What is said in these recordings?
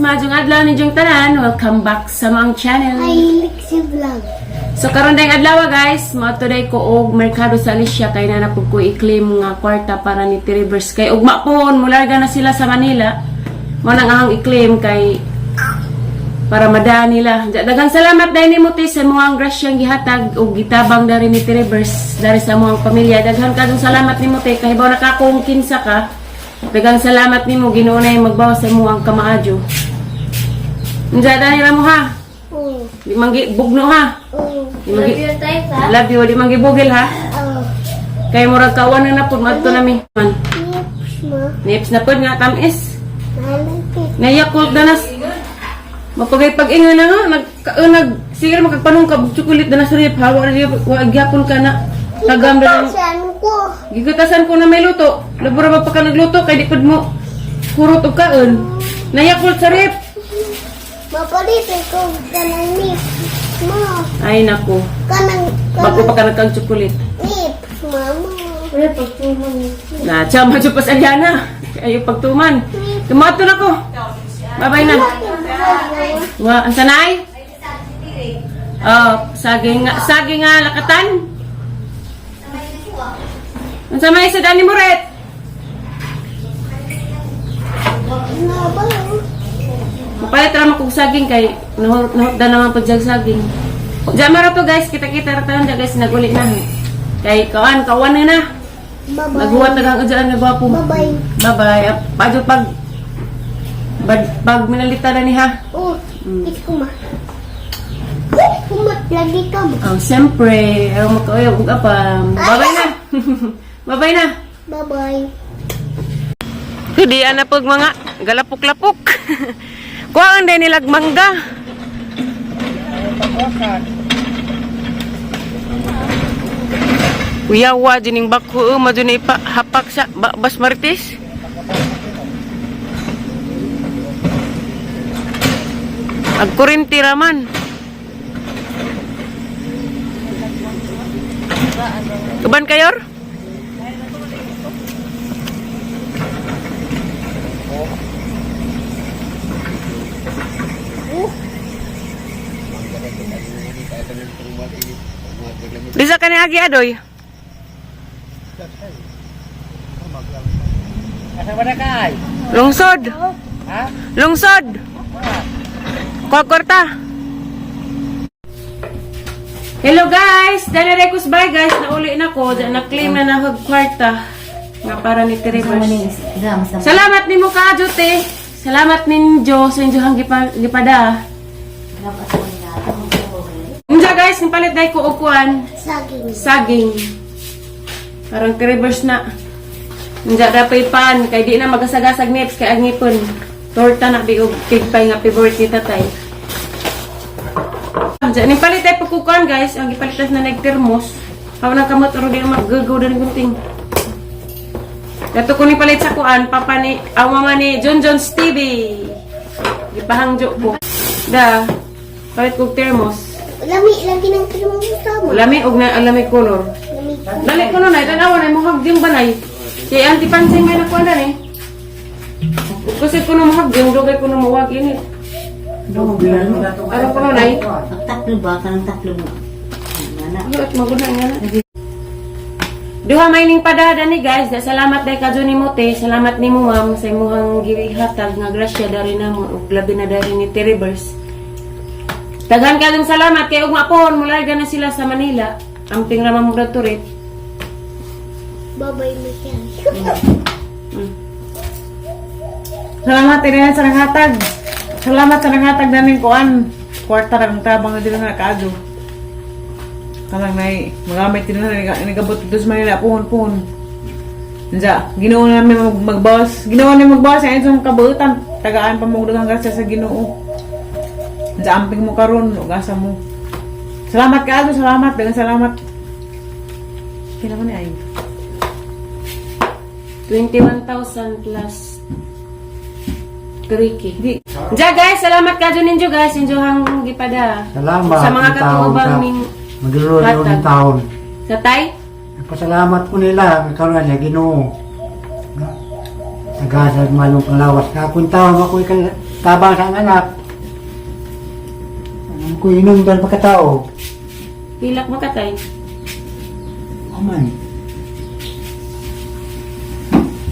Majong adlaw ni Jong tanan. Welcome back sa mga channel. Ay, Lexi Vlog. So karon dayong adlaw guys, mao today ko og merkado sa Alicia kay na napud ko i-claim nga kwarta para ni Reverse kay ugma pon mularga na sila sa Manila. Mo nang ahang i-claim kay para madaan nila. Daghang salamat dahil ni Muti sa mga grasyang gihatag o gitabang dari ni Reverse dari sa mga pamilya. Daghang kadong salamat ni Muti kay baw nakakong kinsa ka. Daghang salamat nimo Ginoo na magbawas sa imong kamaadyo. Unsa dani ra mo ha? Di manggi bugno ha. Di manggi love you, di manggi bugil ha. Kay murag kawan na pud madto nami. Nips na pud nga tamis. Nayakult danas. Mapagay pag-ingon na nga nag sige magpanong ka chocolate danas rip hawa na wa gyapon ka na. Tagam na gigutasan ko na may luto. Labura ba pa ka nagluto kay di pud mo kurot og kaon. Nayakult sa rip. Mapalit ko kanang nip. Ma. Ay nako. Bago pa ka nagkang chocolate. Nip, mama. Wala pagtuman. Na, chama jud pas Aliana. Ayo pagtuman. Tumato na ko. Bye-bye na. Wa, ang sanay? Saging nga lakatan. Ang sanay sa Dani Moret. Mapalit ra kog saging kay nahutda naman pud jag saging. Diyan ra to guys, kita-kita ra tanan guys naguli na. Kay kawan na. Naghuwat na ang udyan nga gwapo. Bye-bye. Bye-bye. Pajo pag minalita na ni ha. Kuma. Kumat lagi ka mo. Siyempre, ayaw makauyaw kung apa. Bye-bye na. Bye-bye na. Bye-bye. Hindi na pag mga galapok-lapok. Kuha ang din nilag mangga. Uyawa, jining bakho, madun ipa hapak sa bas marites. Agkurinti raman. Kuban kayor? Bisa ka ni agi adoy? Lungsod. Ha? Lungsod. Kwarta. Hello guys, dala rekus bye guys, nauli na ko, na-claim na nahog kwarta nga para ni Reverse. Salamat nimo ka Jote. Salamat ninyo sa inyo gipada. Unja guys, nipalit dai ko og kuan. Saging. Parang Reverse na. Unja dapat pan kay di na magasagasag nips kay agipon. Torta na biog tigpay nga favorite ni tatay. Unja nipalit dai ko kuan guys, ang gipalitas na nagtermos. Haw na kamot ro di maggagaw dali gunting. Dato ko nipalit sa kuan papa ni mama ni Jon's TV. Gipahangjo ko. Da palit ko termos. Lami lagi ng termos mo. Lami og na lami color. Dali ko no na tanaw na mo hagdim banay. Si anti pansing may nakuha na eh. Kasi ko na mahagdim, dugay ko na mawag ini. Ano ko na eh? Tatlo ba? Kanang tatlo mo. At maguna nga na. Duha may ning padada ni guys. Salamat dahil ka ni Mote. Salamat ni mo ma'am sa imuhang gihatag nga grasya dari namo ug labi na dari ni Reverse. Daghan kadong salamat kay ugma pohon mularga na sila sa Manila. Amping ra mo turit. Bye-bye Michael. Salamat rin sa nanghatag. Salamat sa nanghatag namin kuan. Kwarta ng tabang na din na kaado. Kalang may magamit din na nagabot dito sa Manila. Puhon. Nandiya, Ginoo namin magbawas. Ginoo namin magbawas. Ayun sa kabuutan. Tagaan pa mo dagang grasya sa Ginoo. Nandiya, amping mo karon ugasa mo. Salamat kaado. Salamat. Dagang salamat. Kaya naman ay. 21,000 plus 3K. Diya guys, salamat ka ninyo guys. Inyo hang gipada. Salamat. Sa mga katubang ning maglulo ng taon. Sa tay? Pasalamat po nila. Karoon niya, Ginoo. Nagasag malong panglawas. Kapuntawan ako tabang sa anak. Kung inom doon pagkatao, Hilak makatay. aman.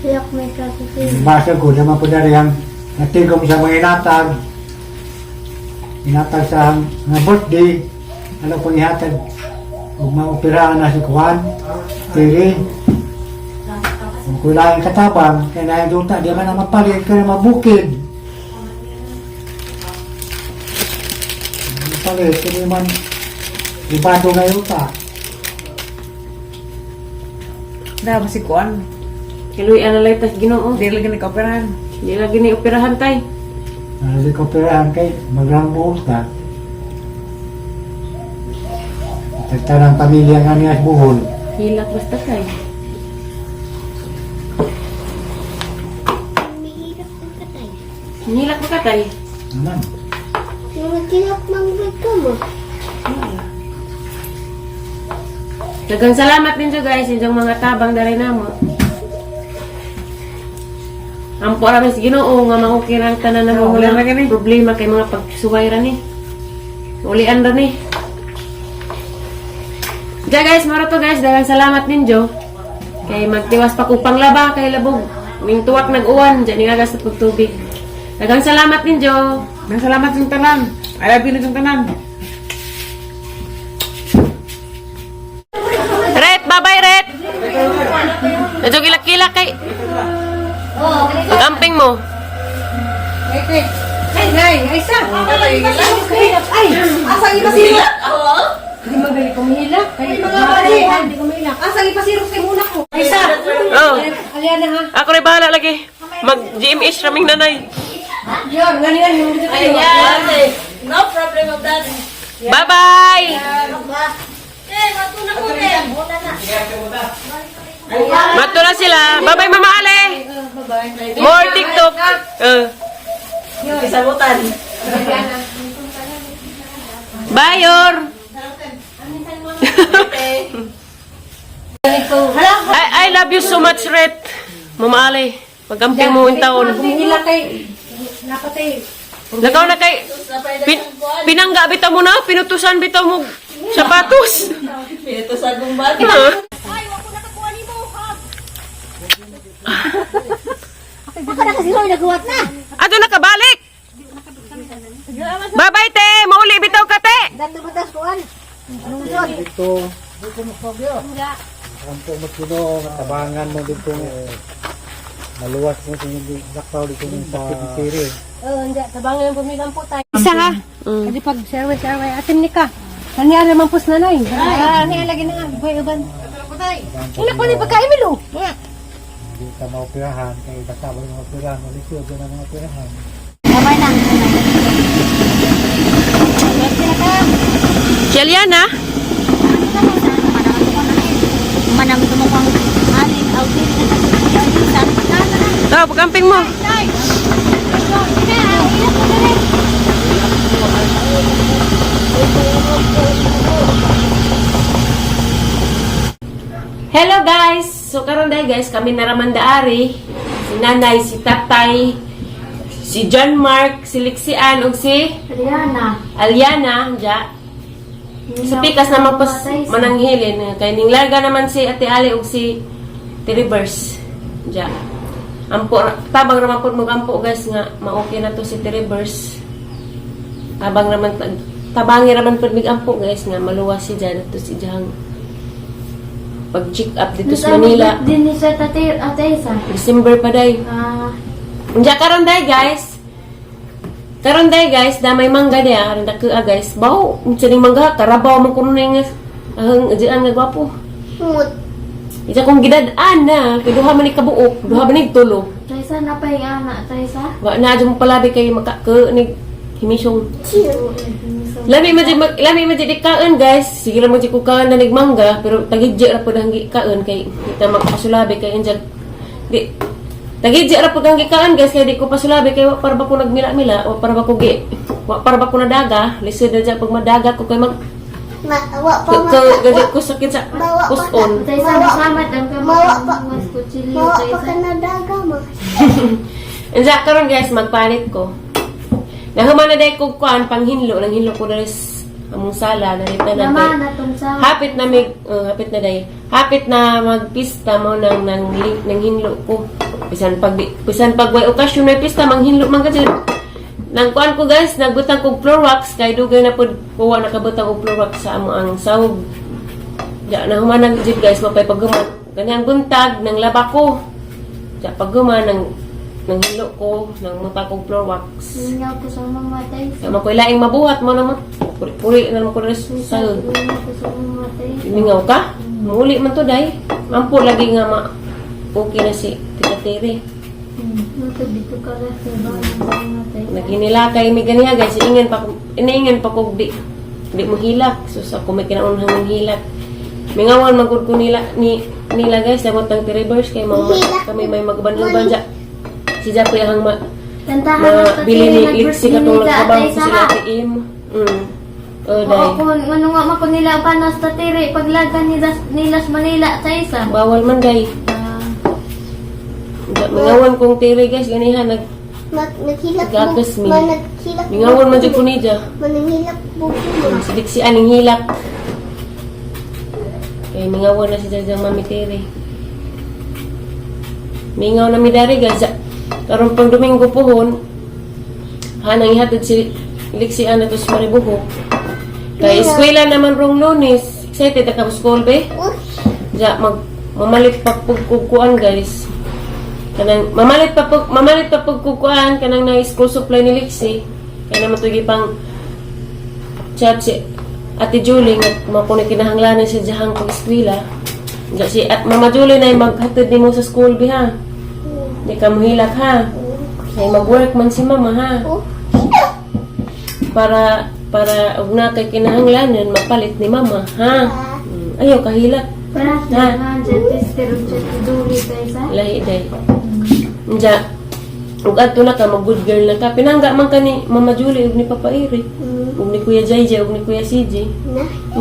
Yak may kasi. Basa ko, naman po na rin natigom sa mga inatag. Inatag sa mga birthday. Alam ko ihatag. Huwag maoperahan na si Kuan. Tiri. Kung kulang katabang, kaya na yung di man na mapalit, kaya mabukid. Mapalit, kaya man ibado na yung ta. Dahil si Kuan. Kiluy analay tas Ginoo. Hindi lagi nagka-operahan. Di lagi ni operahan tay. Ano di ko operahan kay magrambuhos ka. Tagtanang pamilya nga niya sa buhol. Hilak basta tay. Mahirap ang katay. Hilak makatay. Aman. Yung tilak ng ka mo. Dagang salamat din guys, inyong mga tabang dari namo. Ampo ra sa Ginoo nga maukirang tanan na Oo, mga wala na gani. problema kay mga pagsuway ra ni. Ulian ra ni. Ja guys, maro to guys, dagang salamat ninyo. Kay magtiwas pa ko panglaba kay labog. Ning tuwak nag-uwan, diyan ni agas sa tubig. Dagang salamat ninyo. Nang salamat yung tanan. I love you na yung tanan. Red, bye-bye Red. Medyo kilak-kilak kay. Ang-amping mo. Asang ipasirok? Oo. Hindi magaling kumihila. Hindi kumihila. Asang ipasirok kay muna ko. Isa. Oh, Aliana ha. ako rin bahala lagi. Mag-GMH raming nanay. Yun, ganyan yung dito kayo. No problem of that. Bye-bye. Mato na sila. Bye-bye Mama Ale. More TikTok. Isabutan. Bye, Yor. I love you so much, Red. Mama Ale. Magamping mo yung taon. Kumihila kay napatay. Lakaw na kay... Pinangga bitaw mo na. Pinutusan bitaw mo sapatos. Ito sa gumbag. Ako na kasi may nagawa na. Ato na kabalik. Bye-bye, te. Mauli bitaw ka, te. Dato batas kuan. Lungsod. Dito, dito mo pagyo. Ang po magkuno, tabangan mo dito. Maluwas mo sa hindi nakaw dito sa Kitiri. Tabangan yung pumilang po tayo. Isa ha. Mm. Kasi pag sarwe atin ni ka. Kanya naman pus na nay. Ano lagi na nga. Boy uban. Ina ko ni pagkaimilo. Hindi ka maoperahan, kaya basta mo maoperahan, malisod na mga operahan. Tama na. Kiliana? Manang tumukang anin outfit na kasi Tara, pagkamping mo. Hello guys! So karon dahil guys, kami naraman daari. Si nanay, si tatay, si John Mark, si Lixian, ug si Aliana, ja. Sa pikas naman po mananghilin. Kay ning larga naman si Ate Ali ug si T-Reverse. Ja. Ampo, tabang naman po mag-ampo guys nga, ma-okay na to si T-Reverse. Tabangi naman po mag-ampo guys nga, maluwas si Jan at to si Jang. Pag-check up dito sa Manila. Din ni sa tatay sa. December pa day. Diya karon day guys. Karon day guys, damay mangga dia, aron dako guys. Baw, unsa ning mangga, karabaw man kuno ning ang diyan nga gwapo. Mut. Ija kong gidad-an na, kay duha man ni kabuok, duha man ni tulo. Taysa na pa yung anak, Taysa. Wa na adyo mo palabi kay makaka ni himisong. Lami man di kaon guys. Sige lang mo di ko kaon na nigmangga, pero tagidya ra pud ang kaon kay kita magpasulabi kay injag. Di tagidya ra pud ang kaon guys kay di ko pasulabi kay wa para ba ko nagmila-mila o para ba ko wa para ba ko nadaga, lisod na dyan pag madaga ko kay mag Mawa pa gadit ko sakit sa puson. Taysa masamat ang mawa pa. Mawa pa ka na daga mo. Inja karon guys magpalit ko. Nahuman na dahil kong kuan, panghinlo, nang hinlo ko na among sala, narita na Naman, dahil. atong sa... Hapit na hapit na dahil. Hapit na magpista mo nang hinlo ko. Bisan pag way okasyon may pista, manghinlo man ka dyan. Nang kuan ko guys, nagbutang kong floor wax, kay dugay na po kuha nakabutang og floor wax sa amo ang sahog. Ja, nahuman na dyan guys, mapay pagguman. Ganyang buntag, nang laba ko. Ja, pagguman, nang hilo ko, nang mata kong floor wax. Hingaw ko sa mamatay. Kaya makoy laing mabuhat mo naman. Puri-puri na naman ko rin sa Hingaw ko sa mamatay. Mingaw ka? Muli man to, day. Ampo lagi nga okay na si Tita Tere. Matag dito ka lang sa mamatay. Naginilakay mi ganiya guys. Inaingan pa ko di mo hilak. So ako may kinaunhang ng hilak. Mingawan magud ko nila guys. Damot ng reverse kay kami may magbanluban dya. Si Japoy ang Tantahan bili ni Lixi katong nagkabang sa sila tiim. Oo, day. kung ano nga mako nila panas ta tiri paglagan nilas Manila sa isa. Bawal man day. Mingawan kong Tere guys. Ganihan Naghilak Gagas mi. Naghilak Mingawan man dyan ko ni dya. Mananghilak buko mo. Sidik si aning hilak. Kaya mingawan na si Jajang Mami Tere. Mingaw na mi dari guys. Karon pang Domingo pohon. Hanang ihatid si Lixi ana to sa Maribuho. Kaya eskwela naman rong Lunes. Excited ka sa school be? Ja mamalit pa pagkukuan guys. Kanang mamalit pa pagkukuan kanang na school supply ni Lixi. Kaya naman tugi pang chat si Ate Julie nga mapuni kinahanglanan siya jahang pag-eskwela. Ja si at Mama Julie na maghatid nimo sa school bi ha. Di ka mahilak ha. Ay mag-work man si Mama ha. Para og na kay kinahanglanan mapalit ni Mama ha. Ayaw kahilak. Para sa jetis pero duli kaysa. Lahi day. Nja ug adto na ka mag good girl na ka. Pinangga man ka ni Mama Julie ug ni Papa Iri. Ug ni Kuya JJ ug ni Kuya CJ.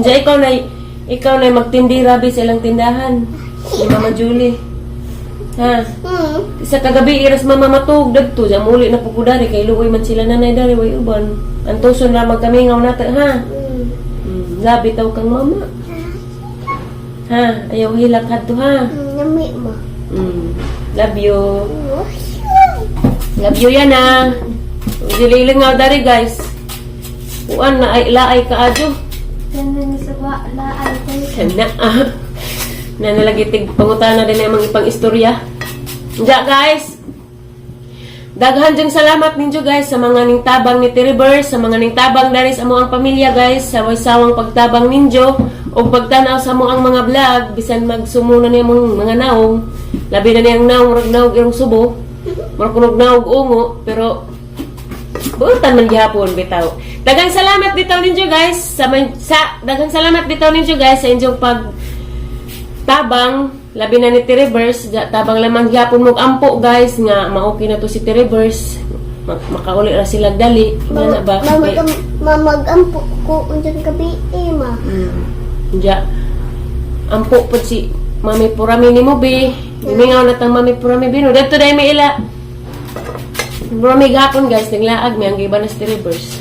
Nja ikaw na magtindira bi sa ilang tindahan. Ni Mama Julie. Ha. Isa kagabi iras Mama matug dagto ja muli na pugudari kay luoy man sila nanay dari way uban. Antuson ra magkamingaw nata ha. Labi taw kang Mama. Ha, ayaw hilak hadto ha. Nami mo. Love you. Love you yan ha. Dililingaw dari guys. Kuan na ay laay ka adyo. Ganda ni sa laay kayo. Kana na nalagitig pangutana din ang mga ipang istorya. Diya guys. Daghan dyang salamat ninyo guys sa mga ningtabang ni Tiribers, sa mga ningtabang dari sa among pamilya guys, sa waysawang pagtabang ninyo o pagtanaw sa among mga vlog bisan magsumuno ni among mga naong. Labi na niyang naong irong subo. Murag naog ungo pero buutan man gihapon bitaw. Daghang salamat bitaw ninyo guys daghang salamat bitaw ninyo guys sa inyong tabang labi na ni Tiribers. Tabang lamang gihapon mo ampo guys nga maokey na to si Tiribers. Makauli ra sila dali. Nga na ba? Mamagampo ko undan gabi ma. Diya. Ampo po si Mami Purami ni mo be. Mingaw na tang Mami Purami bino. Dito dahil may ila. Purami gapon guys. Naglaag may ang iba na si Tiribers.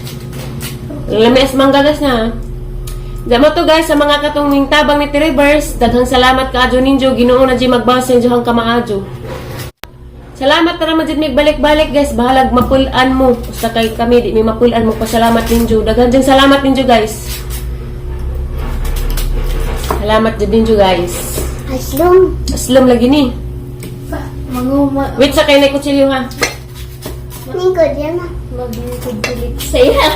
Lamis mangga guys na. Dama to guys sa mga katong tabang ni Tiribers. Daghang salamat ka adyo ninyo. Ginoo na di magbasa ninyo hang kamaadyo. Salamat tara man dyan may balik-balik guys. Bahalag mapulan mo. Usta kay kami di may mapulan mo. Pasalamat ninyo. Daghang dyan salamat ninyo guys. Salamat dyan ninyo guys. Aslom lagi ni. Manguma. Wait sa kay na kutsilyo ha. Minggo diyan ma. Maglikod pilik. Saya.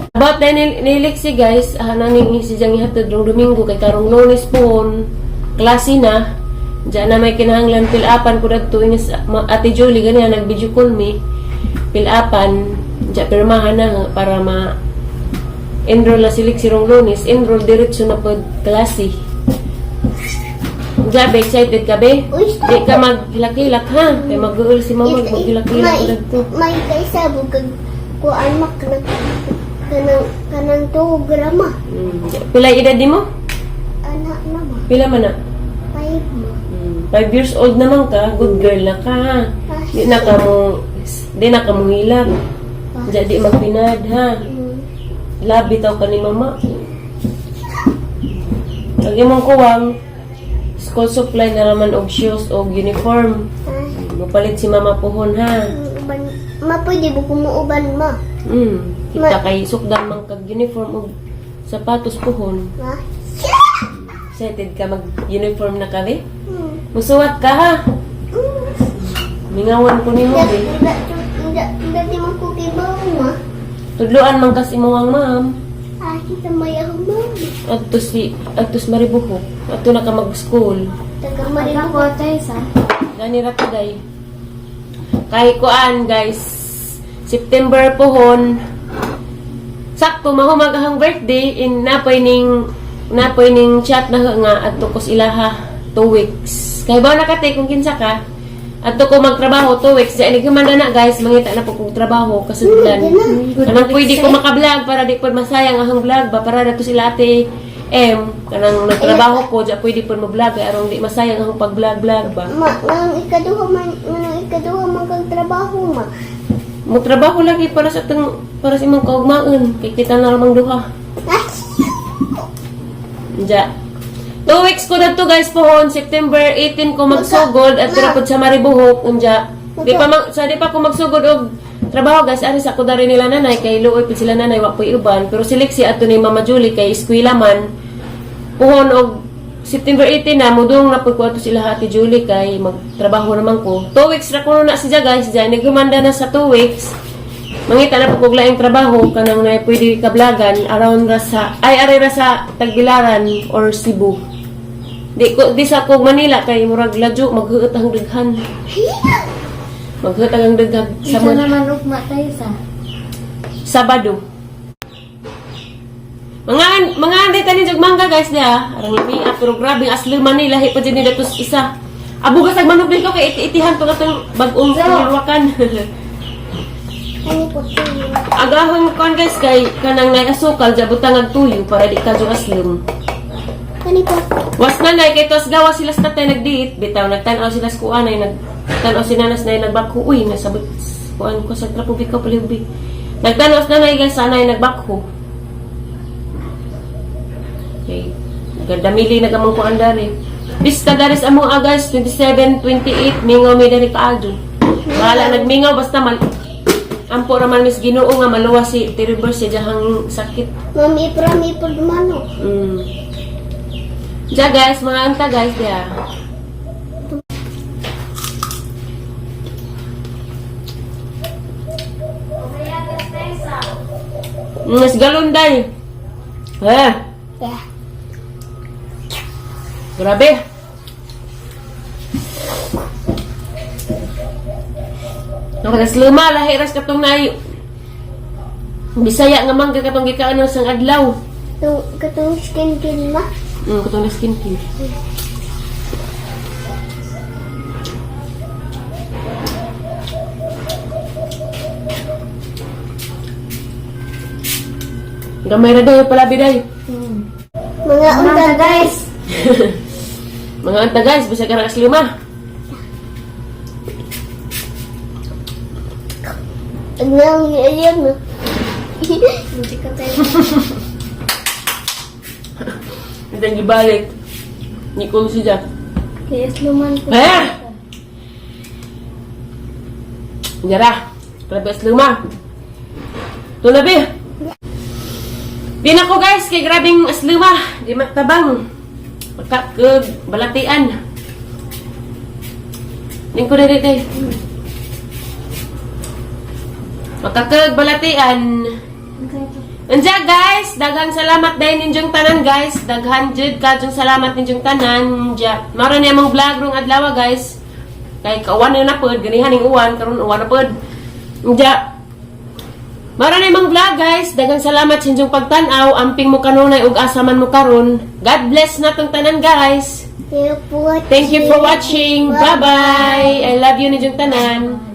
About na ni Lixi guys, naning si Jang ihatod rong Domingo kay karong Lunes pohon. Klase na. Diyan na may kinahanglan pilapan ko dagto inis Ate Julie ganiya nag-video call me. Pilapan, diyan pirmahan na para enroll na si Lixi rong Lunes, enroll diretso na pod klase. Gabi, excited ka be? Di ka maghilak-hilak ha? Kaya mag-uul si Mama, maghilak-hilak ko dagto. May kaisabog kag kuan mak kanang programa. Pila edad di mo? Anak na ma. Pila man na? 5 mo. 5 years old naman ka, good girl na ka. Di na ka mo hilak. Jadi magpinad ha. Labi taw ka ni mama. Lagi mong kuwang school supply na naman og shoes og uniform. Mupalit si mama pohon ha. Ma, pwede ba kumuuban, ma? Kita kay sukdan man kag uniform og sapatos pohon. Ma? Excited ka mag-uniform na ka, be? Musuwat ka, ha? Mingawan ko ni mo, be. Dati mo ko kibaw, ma. Tudloan man kasi mo ang ma'am. Kita mayaw, ma. Adtos maribuhok. Ato na ka mag-school. Taga maribuho tayo sa. Gani ra day. Kay kuan, guys. September pohon. Sakto mahumag ang birthday in napoy ning chat na nga adto ko ilaha 2 weeks. Kay ba nakatay kung kinsa ka? Adto ko magtrabaho 2 weeks. Dili ko man na guys, mangita na po kong trabaho kasudlan. Kanang pwede ko maka-vlog para di po masayang ang vlog ba para dato sila ate kanang nagtrabaho ko, diya pwede po mo-vlog aron di masayang ang pag-vlog ba. Ma, nang ikaduha man kang trabaho, ma. Mo trabaho lagi para sa imong kaugmaon kay kita na ramang duha. Diya. 2 weeks ko na to guys pohon. September 18 ko magsugod at tira po sa Maribuhok. Diya. Di pa ko magsugod og trabaho guys. Ari sa kudari nila nanay. Kay luoy po sila nanay. Wak po iuban. Pero siliksi ato ni Mama Julie kay eskwela man. Pohon og September 18 na. Mudong na po ko ato sila Ate Julie kay magtrabaho naman ko. 2 weeks na ko na siya guys. Diya. Nagumanda na sa 2 weeks. Mangita na po laing trabaho kanang na pwede kablagan around ra sa Tagbilaran or Cebu. Di sa kog Manila kay murag ladyo maghuot ang daghan. Maghuot ang daghan sa Isa naman ugma tayo sa. Sabado. Mga anday tani jog mangga guys dia. Arang labi pero grabe asli man ni lahi pa jud ni datos isa. Abugas ag manok din ko kay itihan to katong bag-ong silwakan. Ano po tayo? Agahon kon guys kay kanang nay asukal jabutang ag tuyo para di ka jud aslim. Ano po? Was nanay kay tos gawa sila sa tatay nagdiit bitaw nagtan-aw sila sa kuanay nagtan-aw si nanas nay nagbakho uy nasabot kuan ko sa trapubika palibi. Nagtan-aw sa nanay guys sanay nagbakho. Okay. Gadamili nagamong kuan dari. Bista daris amo guys 27, 28 mingaw mi dari kaadto. Bahala nagmingaw basta ampo raman mis Ginoo nga maluwas si reverse siya jahang sakit. Mami, prami po dumano. Diya guys, mga anta guys diya. Mas galon day. Yeah. Grabe. Nakaras luma, lahiras katong nay. Bisaya nga mangga katong gikaan sang adlaw. Katong skin ma. Katong na skin care. Gamay na daw pala biday. Mga unta guys. Mga anta guys, bisa ka rakas luma. Nang iyan na. Hindi ka tayo. Itang gibalik. Nikol si Jack. Kaya sluman ko. Nyara. Grabe asluma. Tulabi. Di na ko guys, kay grabing asluma. Di matabang. Magkakag, balatian. Ning ko na dito. Magkakag, balatian. Anja guys, daghang salamat dahil ninyong tanan guys. Daghan jud kadyong salamat ninyong tanan. Anja, maro ni among vlog rong adlaw guys. Kay kauwan na pod, ganihan ning uwan karon uwan na pod. Anja, maro ni among vlog guys. Daghang salamat sa inyong pagtan-aw. Amping mo kanunay ug asaman mo karon. God bless natong tanan guys. Thank you for watching. Bye bye. I love you ninyong tanan.